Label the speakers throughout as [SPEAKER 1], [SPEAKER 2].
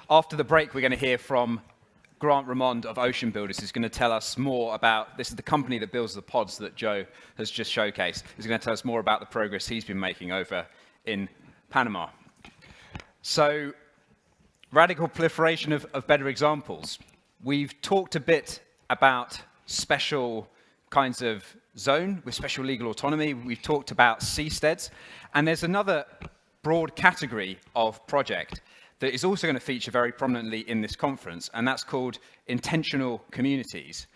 [SPEAKER 1] After the break, we're going to hear from Grant Ramond of Ocean Builders, who's going to tell us more about, this is the company that builds the pods that Joe has just showcased. He's going to tell us more about the progress he's been making over in Panama. So, radical proliferation of better examples. We've talked a bit about special kinds of zone with special legal autonomy. We've talked about seasteads. And there's another broad category of project that is also going to feature very prominently in this conference, and that's called intentional communities.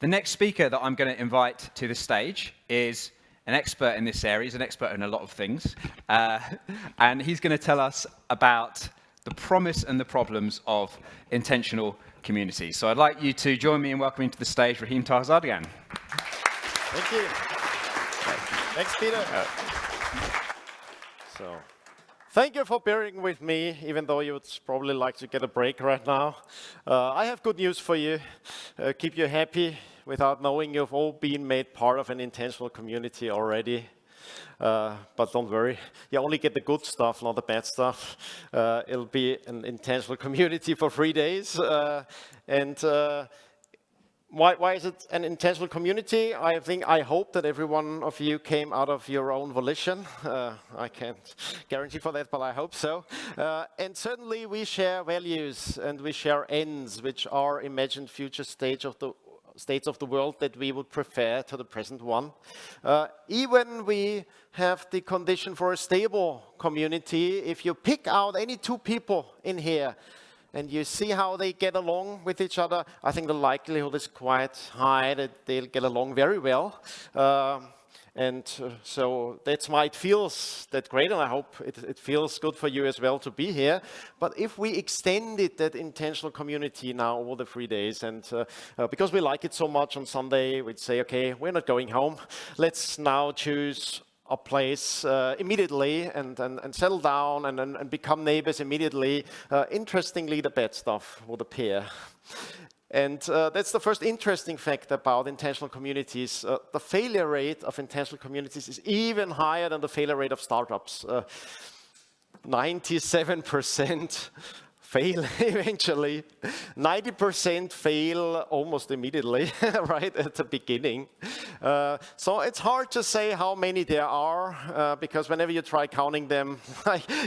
[SPEAKER 1] The next speaker that I'm going to invite to the stage is an expert in this area. He's an expert in a lot of things, and he's going to tell us about the promise and the problems of intentional communities. So I'd like you to join me in welcoming to the stage Rahim Taghizadegan.
[SPEAKER 2] Thank you. Thanks, Peter. Thank you for bearing with me, even though you would probably like to get a break right now. I have good news for you. Keep you happy without knowing you've all been made part of an intentional community already. But don't worry, you only get the good stuff, not the bad stuff. It'll be an intentional community for 3 days. Why is it an intentional community? I hope that every one of you came out of your own volition. I can't guarantee for that, but I hope so. And certainly we share values and we share ends, which are imagined future states of the world that we would prefer to the present one. Even we have the condition for a stable community. If you pick out any two people in here, and you see how they get along with each other, I think the likelihood is quite high that they'll get along very well. So that's why it feels that great, and I hope it feels good for you as well to be here. But if we extended that intentional community now over the 3 days, and because we like it so much on Sunday, we'd say, okay, we're not going home. Let's now choose a place immediately and settle down and become neighbors immediately. Interestingly, the bad stuff would appear. And that's the first interesting fact about intentional communities. The failure rate of intentional communities is even higher than the failure rate of startups. 97% fail eventually. 90% fail almost immediately, right at the beginning. So it's hard to say how many there are, because whenever you try counting them,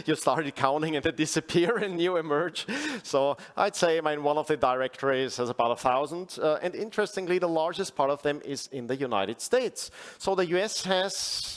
[SPEAKER 2] you started counting and they disappear and you emerge. So I'd say one of the directories has about 1,000. And interestingly, the largest part of them is in the United States. So the US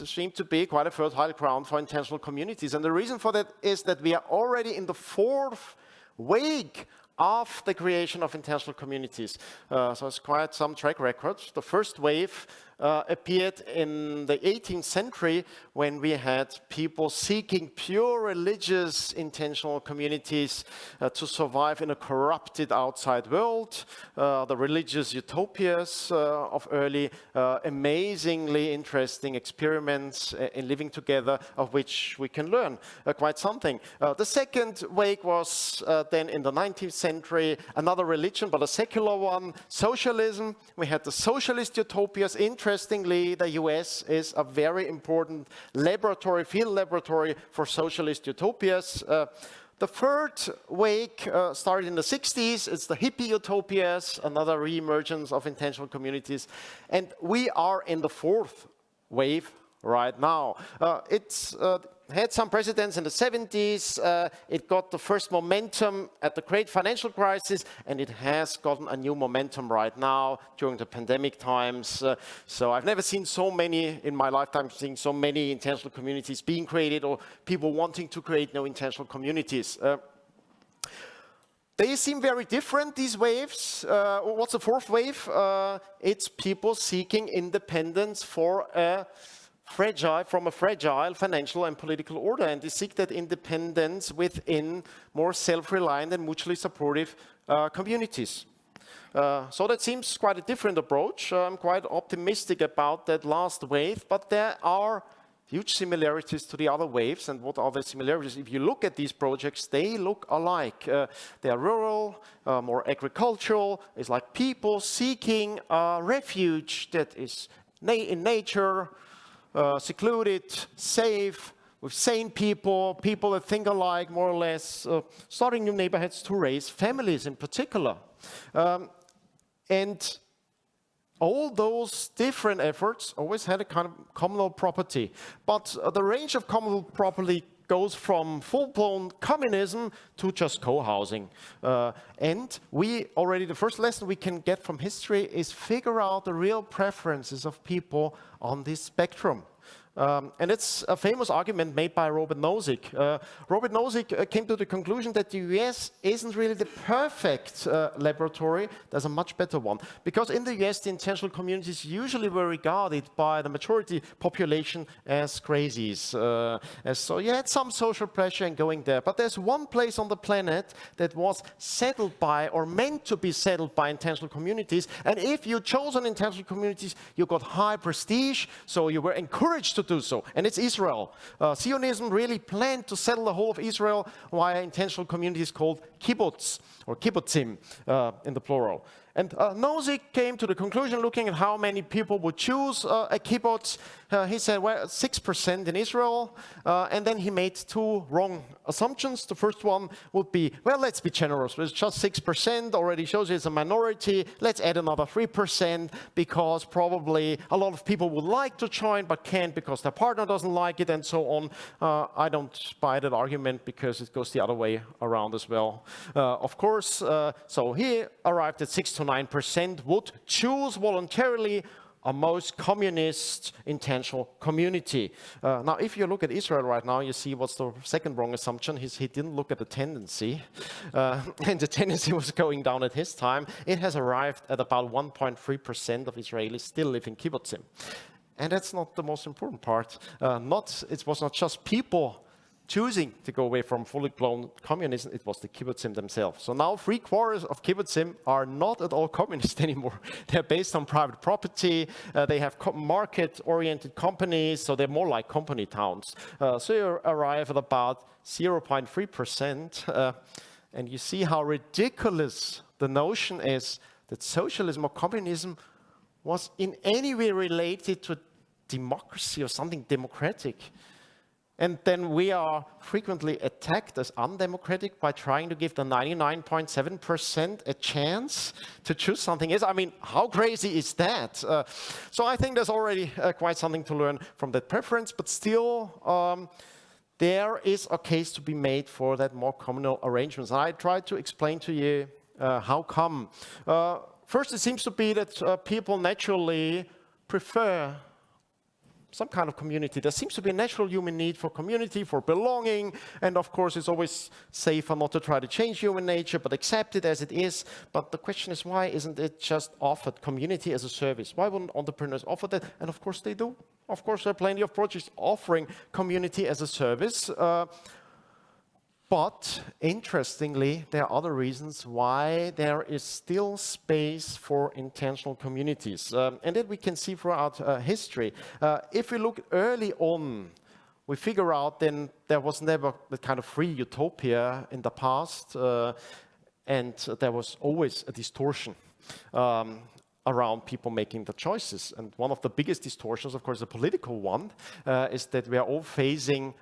[SPEAKER 2] seemed to be quite a fertile ground for intentional communities. And the reason for that is that we are already in the fourth wave of the creation of intentional communities. So it's quite some track record. The first wave appeared in the 18th century when we had people seeking pure religious intentional communities to survive in a corrupted outside world. The religious utopias of early, amazingly interesting experiments in living together, of which we can learn quite something. The second wave was then in the 19th century, another religion, but a secular one, socialism. We had the socialist utopias. Interestingly, the US is a very important laboratory, field laboratory for socialist utopias. The third wave started in the 60s. It's the hippie utopias, another re-emergence of intentional communities. And we are in the fourth wave right now. It's had some precedents in the 70s. It got the first momentum at the great financial crisis, and it has gotten a new momentum right now during the pandemic times. So I've never seen so many in my lifetime, seeing so many intentional communities being created or people wanting to create new intentional communities. They seem very different, these waves. What's the fourth wave? It's people seeking independence from a fragile financial and political order, and they seek that independence within more self-reliant and mutually supportive communities. So that seems quite a different approach. I'm quite optimistic about that last wave, but there are huge similarities to the other waves. And what are the similarities? If you look at these projects, they look alike. They are rural, more agricultural. It's like people seeking a refuge that is in nature, secluded, safe, with sane people, people that think alike more or less, starting new neighborhoods to raise families in particular. And all those different efforts always had a kind of communal property. But the range of communal property goes from full-blown communism to just co-housing. And the first lesson we can get from history is figure out the real preferences of people on this spectrum. And it's a famous argument made by Robert Nozick. Robert Nozick came to the conclusion that the US isn't really the perfect laboratory. There's a much better one. Because in the US, the intentional communities usually were regarded by the majority population as crazies. So you had some social pressure in going there. But there's one place on the planet that was settled by, or meant to be settled by, intentional communities. And if you chose an intentional communities, you got high prestige, so you were encouraged to do so, and it's Israel. Zionism really planned to settle the whole of Israel via intentional communities called kibbutz, or kibbutzim in the plural. And Nozick came to the conclusion, looking at how many people would choose a kibbutz. He said, well, 6% in Israel, and then he made two wrong assumptions. The first one would be, well, let's be generous. It's just 6%, already shows you it's a minority. Let's add another 3%, because probably a lot of people would like to join, but can't because their partner doesn't like it, and so on. I don't buy that argument, because it goes the other way around as well. Of course, so he arrived at 6 to 9% would choose voluntarily a most communist intentional community. Now, if you look at Israel right now, you see what's the second wrong assumption. He didn't look at the tendency, and the tendency was going down at his time. It has arrived at about 1.3% of Israelis still live in kibbutzim. And that's not the most important part. It was not just people choosing to go away from fully blown communism, it was the kibbutzim themselves. So now 3/4 of kibbutzim are not at all communist anymore. They're based on private property, they have market-oriented companies, so they're more like company towns. So you arrive at about 0.3%, and you see how ridiculous the notion is that socialism or communism was in any way related to democracy or something democratic. And then we are frequently attacked as undemocratic by trying to give the 99.7% a chance to choose something else. I mean, how crazy is that? So I think there's already quite something to learn from that preference, but still there is a case to be made for that more communal arrangements. And I tried to explain to you how come. First, it seems to be that people naturally prefer some kind of community. There seems to be a natural human need for community, for belonging, and of course it's always safer not to try to change human nature, but accept it as it is. But the question is, why isn't it just offered community as a service? Why wouldn't entrepreneurs offer that? And of course they do. Of course there are plenty of projects offering community as a service. But interestingly, there are other reasons why there is still space for intentional communities. And that we can see throughout history. If we look early on, we figure out then there was never the kind of free utopia in the past, and there was always a distortion around people making the choices. And one of the biggest distortions, of course, the political one, is that we are all facing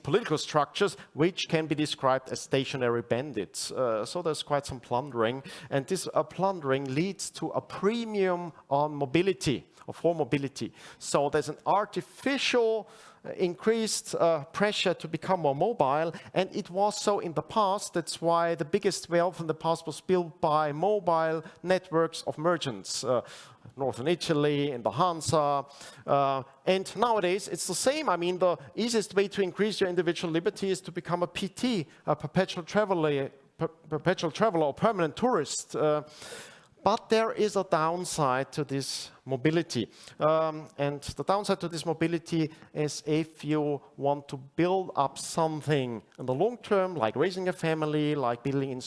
[SPEAKER 2] political structures which can be described as stationary bandits. So there's quite some plundering, and this plundering leads to a premium on mobility, or for mobility. So there's an artificial increased pressure to become more mobile, and it was so in the past. That's why the biggest wealth in the past was built by mobile networks of merchants. Northern Italy, in the Hansa, and nowadays it's the same. I mean, the easiest way to increase your individual liberty is to become a PT, a perpetual traveler or permanent tourist. But there is a downside to this mobility. And the downside to this mobility is if you want to build up something in the long term, like raising a family, like building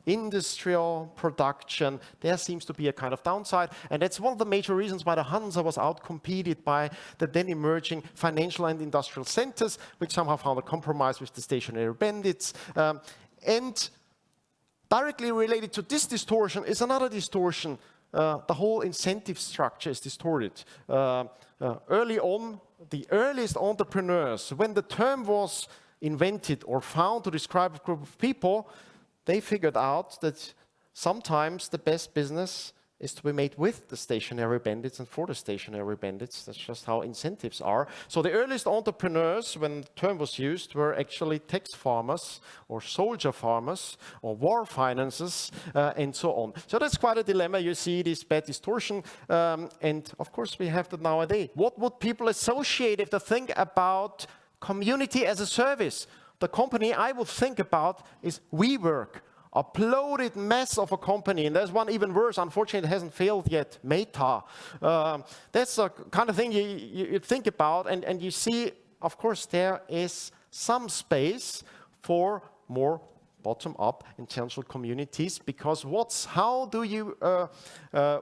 [SPEAKER 2] industrial production, there seems to be a kind of downside. And that's one of the major reasons why the Hansa was outcompeted by the then emerging financial and industrial centers, which somehow found a compromise with the stationary bandits. And directly related to this distortion is another distortion. The whole incentive structure is distorted. Early on, the earliest entrepreneurs, when the term was invented or found to describe a group of people, they figured out that sometimes the best business is to be made with the stationary bandits and for the stationary bandits. That's just how incentives are. So the earliest entrepreneurs, when the term was used, were actually tax farmers or soldier farmers or war finances and so on. So that's quite a dilemma. You see this bad distortion. And of course, we have that nowadays. What would people associate if they think about community as a service? The company I would think about is WeWork. A bloated mess of a company, and there's one even worse, unfortunately it hasn't failed yet, Meta. That's the kind of thing you think about, and you see, of course, there is some space for more bottom-up intentional communities, because how do you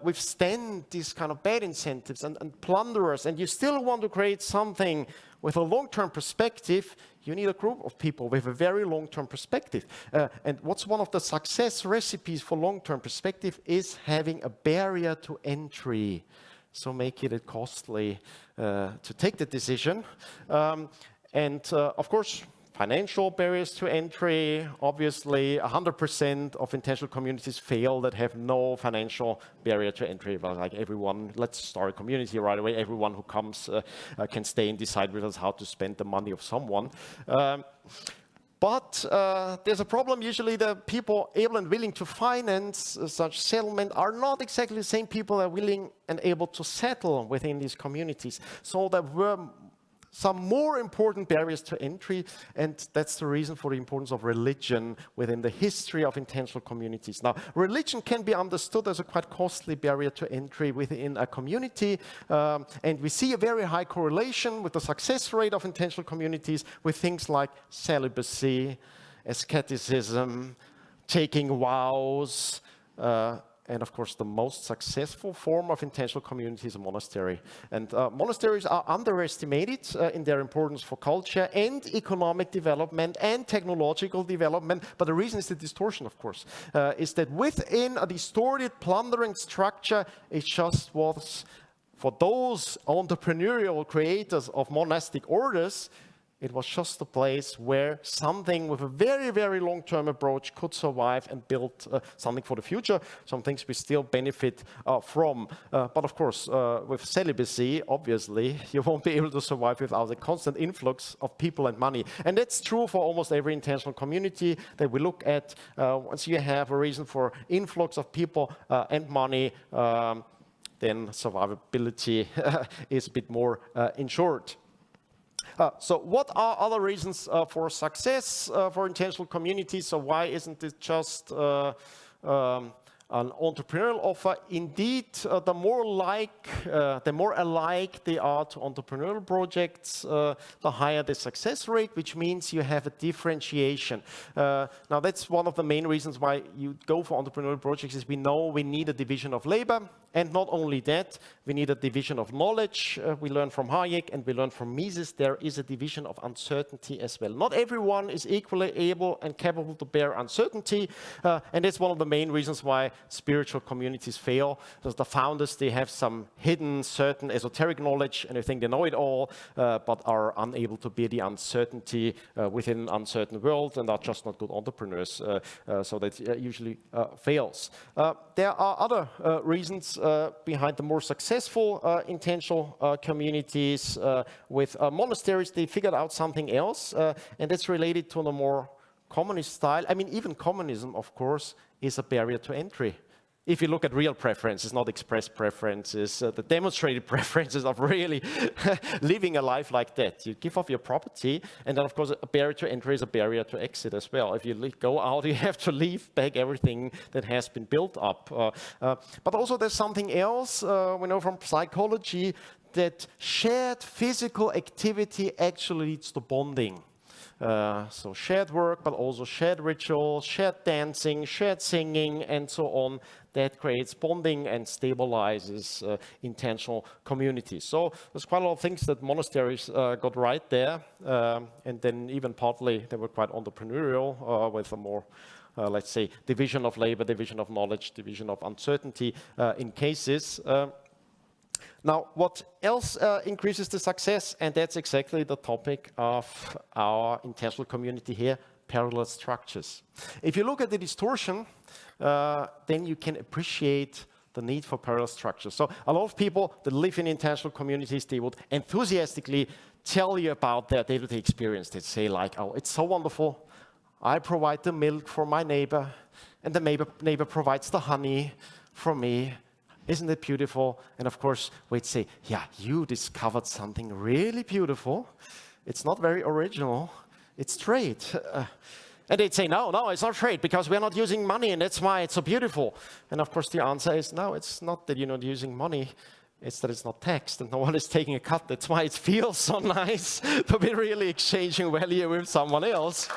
[SPEAKER 2] withstand these kind of bad incentives and plunderers, and you still want to create something with a long-term perspective? You need a group of people with a very long-term perspective. And what's one of the success recipes for long-term perspective is having a barrier to entry. So make it costly to take the decision. Of course, financial barriers to entry. Obviously, 100% of intentional communities fail that have no financial barrier to entry. Well, like everyone, let's start a community right away. Everyone who comes can stay and decide with us how to spend the money of someone. But there's a problem. Usually the people able and willing to finance such settlement are not exactly the same people that are willing and able to settle within these communities. So there were some more important barriers to entry, and that's the reason for the importance of religion within the history of intentional communities. Now, religion can be understood as a quite costly barrier to entry within a community, and we see a very high correlation with the success rate of intentional communities with things like celibacy, asceticism, taking vows, and of course, the most successful form of intentional community is a monastery. And monasteries are underestimated in their importance for culture and economic development and technological development. But the reason is the distortion, of course, is that within a distorted, plundering structure, it just was for those entrepreneurial creators of monastic orders, it was just a place where something with a very, very long-term approach could survive and build something for the future, some things we still benefit from. But of course, with celibacy, obviously, you won't be able to survive without a constant influx of people and money. And that's true for almost every intentional community that we look at. Once you have a reason for influx of people and money, then survivability is a bit more ensured. So what are other reasons for success for intentional communities? So why isn't it just an entrepreneurial offer? Indeed, the more alike they are to entrepreneurial projects, the higher the success rate, which means you have a differentiation. Now, that's one of the main reasons why you go for entrepreneurial projects is we know we need a division of labor. And not only that, we need a division of knowledge. We learn from Hayek and we learn from Mises. There is a division of uncertainty as well. Not everyone is equally able and capable to bear uncertainty. And that's one of the main reasons why spiritual communities fail. Because the founders, they have some hidden, certain esoteric knowledge and they think they know it all, but are unable to bear the uncertainty within an uncertain world and are just not good entrepreneurs. So that usually fails. There are other reasons behind the more successful intentional communities. With monasteries, they figured out something else, and that's related to the more communist style. I mean, even communism, of course, is a barrier to entry. If you look at real preferences, not expressed preferences, the demonstrated preferences of really living a life like that. You give up your property, and then, of course, a barrier to entry is a barrier to exit as well. If you go out, you have to leave back everything that has been built up. But also there's something else we know from psychology, that shared physical activity actually leads to bonding. So shared work, but also shared ritual, shared dancing, shared singing, and so on. That creates bonding and stabilizes intentional communities. So there's quite a lot of things that monasteries got right there. And then even partly they were quite entrepreneurial with a more, let's say, division of labor, division of knowledge, division of uncertainty in cases. Now, what else increases the success? And that's exactly the topic of our intentional community here, parallel structures. If you look at the distortion, then you can appreciate the need for parallel structures. So a lot of people that live in intentional communities, they would enthusiastically tell you about their day-to-day experience. They'd say like, oh, it's so wonderful. I provide the milk for my neighbor, and the neighbor provides the honey for me. Isn't it beautiful? And of course, we'd say, yeah, you discovered something really beautiful. It's not very original. It's trade. And they'd say, no, it's not trade, because we're not using money, and that's why it's so beautiful. And of course, the answer is, no, it's not that you're not using money. It's that it's not taxed, and no one is taking a cut. That's why it feels so nice to be really exchanging value with someone else.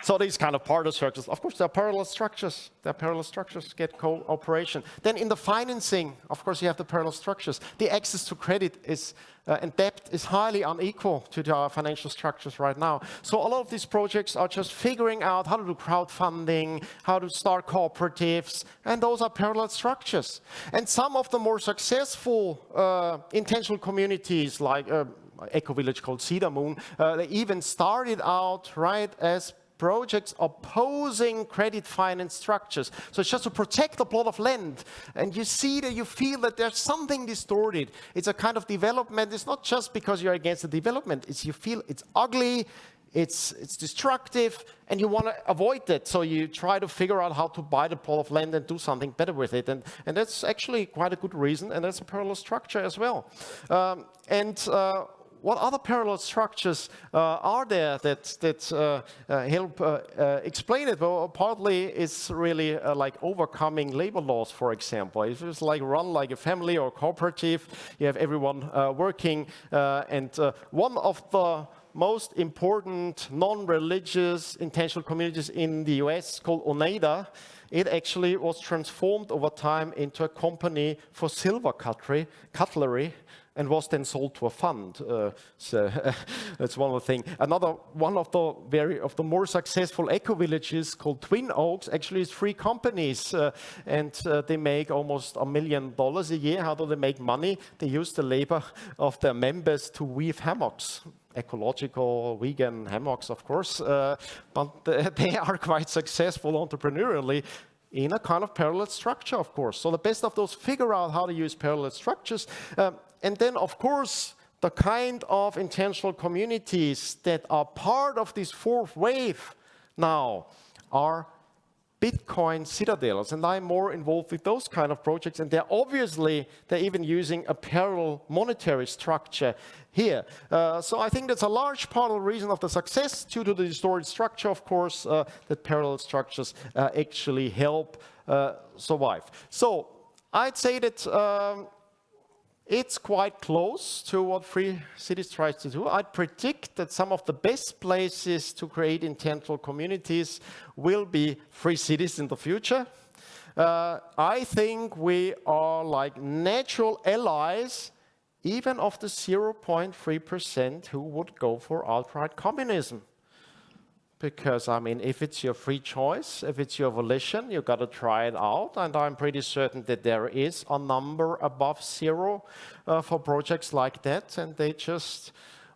[SPEAKER 2] So these kind of parallel structures, of course, there are parallel structures. There are parallel structures get cooperation. Then in the financing, of course, you have the parallel structures. The access to credit is and debt is highly unequal to our financial structures right now. So a lot of these projects are just figuring out how to do crowdfunding, how to start cooperatives, and those are parallel structures. And some of the more successful intentional communities, like eco-village called Cedar Moon, they even started out right as projects opposing credit finance structures. So it's just to protect a plot of land. And you see that you feel that there's something distorted. It's a kind of development. It's not just because you're against the development. It's you feel it's ugly, it's destructive, and you want to avoid that. So you try to figure out how to buy the plot of land and do something better with it. And that's actually quite a good reason. And that's a parallel structure as well. What other parallel structures are there that help explain it? Well, partly it's really like overcoming labor laws, for example. If it's like run like a family or cooperative, you have everyone working. One of the most important non-religious intentional communities in the US called Oneida, it actually was transformed over time into a company for silver cutlery, and was then sold to a fund. So that's one of the things. Another one of the more successful eco-villages called Twin Oaks actually is 3 companies, and they make almost $1 million a year. How do they make money? They use the labor of their members to weave hammocks. Ecological, vegan hammocks, of course, but they are quite successful entrepreneurially in a kind of parallel structure, of course. So the best of those figure out how to use parallel structures. And then, of course, the kind of intentional communities that are part of this 4th wave now are Bitcoin citadels, and I'm more involved with those kind of projects, and they're even using a parallel monetary structure here. So I think that's a large part of the reason of the success due to the distorted structure, of course, that parallel structures actually help survive. So I'd say that it's quite close to what Free Cities tries to do. I predict that some of the best places to create intentional communities will be free cities in the future. I think we are like natural allies, even of the 0.3% who would go for outright communism. Because, I mean, if it's your free choice, if it's your volition, you got to try it out. And I'm pretty certain that there is a number above 0 for projects like that. And they just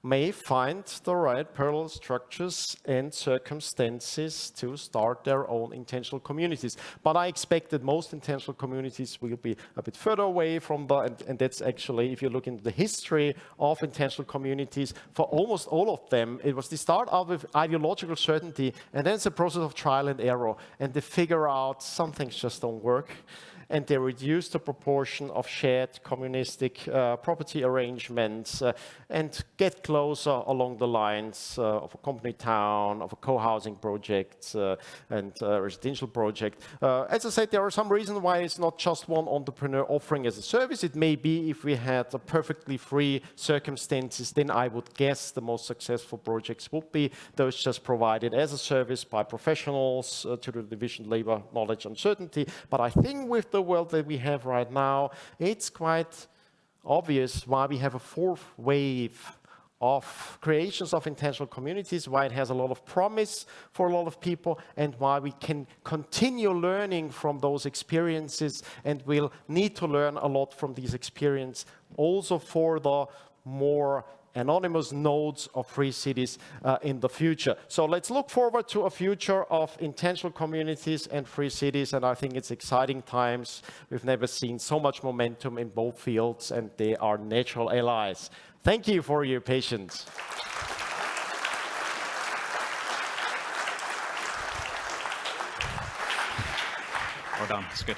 [SPEAKER 2] may find the right parallel structures and circumstances to start their own intentional communities. But I expect that most intentional communities will be a bit further away from and that's actually, if you look into the history of intentional communities, for almost all of them, it was they start out with ideological certainty, and then it's a process of trial and error, and they figure out some things just don't work. And they reduce the proportion of shared communistic property arrangements and get closer along the lines of a company town, of a co-housing project and residential project. As I said, there are some reasons why it's not just one entrepreneur offering as a service. It may be if we had a perfectly free circumstances, then I would guess the most successful projects would be those just provided as a service by professionals to the division labor, knowledge, and certainty. But I think with the world that we have right now, it's quite obvious why we have a 4th wave of creations of intentional communities, why it has a lot of promise for a lot of people, and why we can continue learning from those experiences, and we'll need to learn a lot from these experiences also for the more anonymous nodes of free cities in the future. So let's look forward to a future of intentional communities and free cities, and I think it's exciting times. We've never seen so much momentum in both fields, and they are natural allies. Thank you for your patience.
[SPEAKER 1] Well done, it's good.